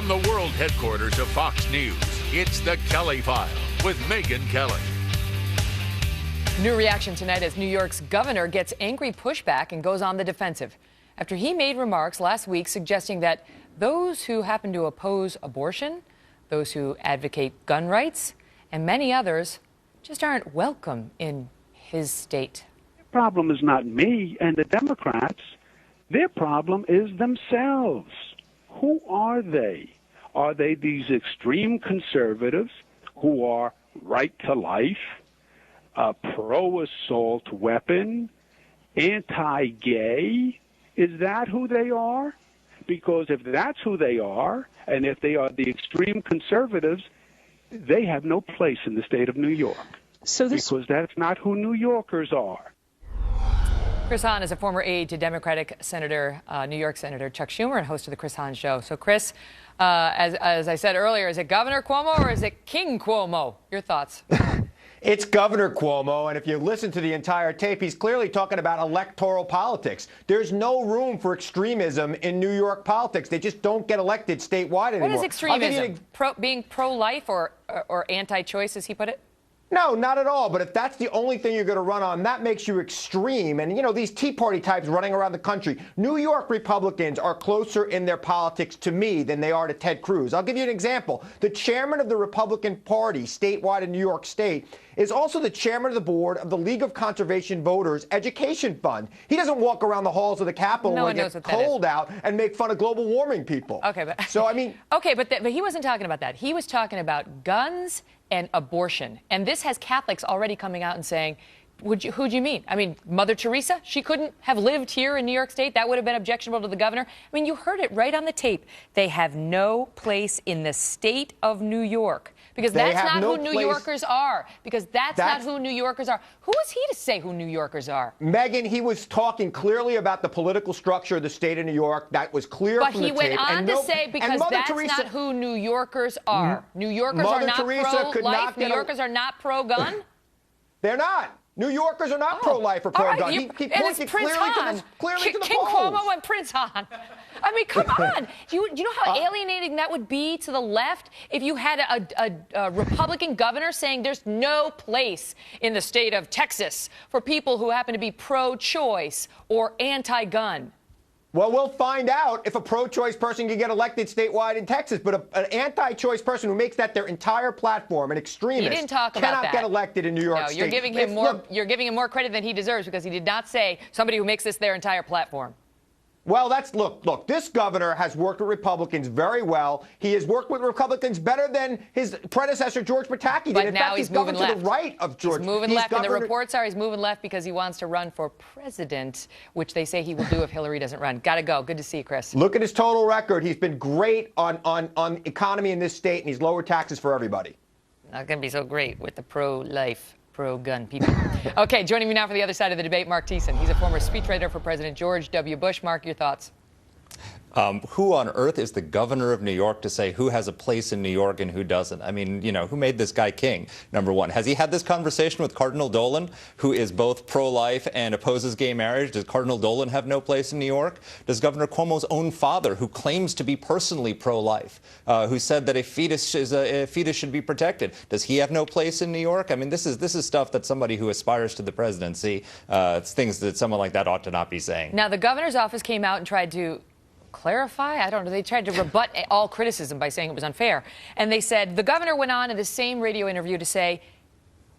From the world headquarters of Fox News, it's The Kelly File with Megyn Kelly. New reaction tonight as New York's governor gets angry pushback and goes on the defensive after he made remarks last week suggesting that those who happen to oppose abortion, those who advocate gun rights, and many others just aren't welcome in his state. The problem is not me and the Democrats. Their problem is themselves. Who are they? Are they these extreme conservatives who are right to life, pro-assault weapon, anti-gay? Is that who they are? Because if that's who they are, and if they are the extreme conservatives, they have no place in the state of New York. Because that's not who New Yorkers are. Chris Hahn is a former aide to Democratic Senator, New York Senator Chuck Schumer, and host of the Chris Hahn Show. So, Chris, as I said earlier, is it Governor Cuomo or is it King Cuomo? Your thoughts? It's Governor Cuomo, and if you listen to the entire tape, he's clearly talking about electoral politics. There's no room for extremism in New York politics. They just don't get elected statewide anymore. What is extremism? Being pro-life or anti-choice, as he put it? No, not at all. But if that's the only thing you're going to run on, that makes you extreme. And, you know, these Tea Party types running around the country, New York Republicans are closer in their politics to me than they are to Ted Cruz. I'll give you an example. The chairman of the Republican Party statewide in New York State is also the chairman of the board of the League of Conservation Voters Education Fund. He doesn't walk around the halls of the Capitol when it gets cold out and make fun of global warming people. Okay, but so I mean, okay, but he wasn't talking about that. He was talking about guns and abortion. And this has Catholics already coming out and saying, who'd you mean? I mean, Mother Teresa, she couldn't have lived here in New York State. That would have been objectionable to the governor. I mean, you heard it right on the tape. They have no place in the state of New York. Because that's not who New Yorkers are. Because that's not who New Yorkers are. Who is he to say who New Yorkers are? Megyn, he was talking clearly about the political structure of the state of New York. That was clear from the tape. But he went on to say, because that's not who New Yorkers are. New Yorkers are not pro-life. New Yorkers are not pro-gun. They're not. New Yorkers are not pro-life or pro-gun. Right. He pointed clearly to the King polls. Cuomo and Prince Hahn. I mean, come on. Do you know how alienating that would be to the left if you had a Republican governor saying there's no place in the state of Texas for people who happen to be pro-choice or anti-gun? Well, we'll find out if a pro-choice person can get elected statewide in Texas, but an anti-choice person who makes that their entire platform, an extremist, cannot get elected in New York State. You're giving him you're giving him more credit than he deserves because he did not say somebody who makes this their entire platform. Well, look, this governor has worked with Republicans very well. He has worked with Republicans better than his predecessor, George Pataki, did. But in now fact, he's moving left. To the right of George. He's moving left, and the reports are he's moving left because he wants to run for president, which they say he will do if Hillary doesn't run. Gotta go. Good to see you, Chris. Look at his total record. He's been great on economy in this state, and he's lowered taxes for everybody. Not going to be so great with the pro-life, pro-gun people. Okay, joining me now for the other side of the debate, Mark Thiessen. He's a former speechwriter for President George W. Bush. Mark, your thoughts? Who on earth is the governor of New York to say who has a place in New York and who doesn't? I mean, you know, who made this guy king, number one? Has he had this conversation with Cardinal Dolan, who is both pro-life and opposes gay marriage? Does Cardinal Dolan have no place in New York? Does Governor Cuomo's own father, who claims to be personally pro-life, who said that a fetus should be protected, does he have no place in New York? I mean, this is stuff that somebody who aspires to the presidency, it's things that someone like that ought to not be saying. Now, the governor's office came out and tried to clarify? I don't know. They tried to rebut all criticism by saying it was unfair. And they said, the governor went on in the same radio interview to say,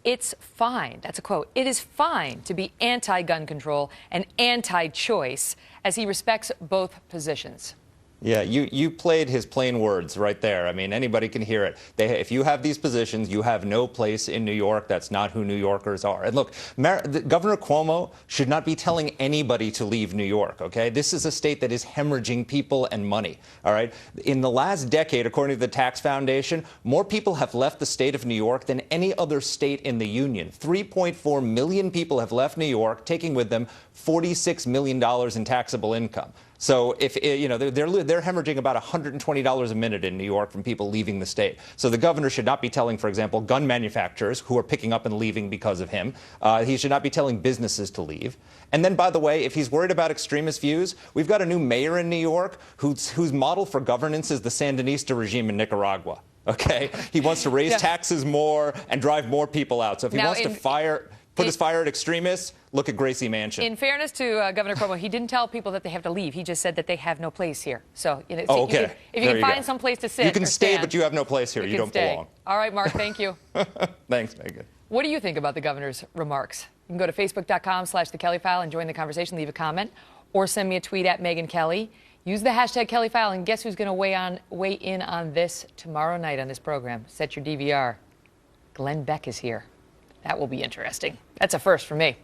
it's fine, that's a quote, it is fine to be anti-gun control and anti-choice as he respects both positions. Yeah, you played his plain words right there. I mean, anybody can hear it. If you have these positions, you have no place in New York. That's not who New Yorkers are. And look, Governor Cuomo should not be telling anybody to leave New York, okay? This is a state that is hemorrhaging people and money, all right? In the last decade, according to the Tax Foundation, more people have left the state of New York than any other state in the union. 3.4 million people have left New York, taking with them $46 million in taxable income. So if they're hemorrhaging about $120 a minute in New York from people leaving the state. So the governor should not be telling, for example, gun manufacturers who are picking up and leaving because of him. He should not be telling businesses to leave. And then, by the way, if he's worried about extremist views, we've got a new mayor in New York whose model for governance is the Sandinista regime in Nicaragua. Okay, he wants to raise taxes more and drive more people out. So if he wants to put his fire at extremists, look at Gracie Mansion. In fairness to Governor Cuomo, he didn't tell people that they have to leave. He just said that they have no place here. So, if you can find some place to sit, you can stay, but you have no place here. You don't belong. All right, Mark. Thank you. Thanks, Megan. What do you think about the governor's remarks? You can go to Facebook.com/The Kelly File and join the conversation. Leave a comment, or send me a tweet at Megyn Kelly. Use the hashtag Kelly File, and guess who's going to weigh in on this tomorrow night on this program? Set your DVR. Glenn Beck is here. That will be interesting. That's a first for me.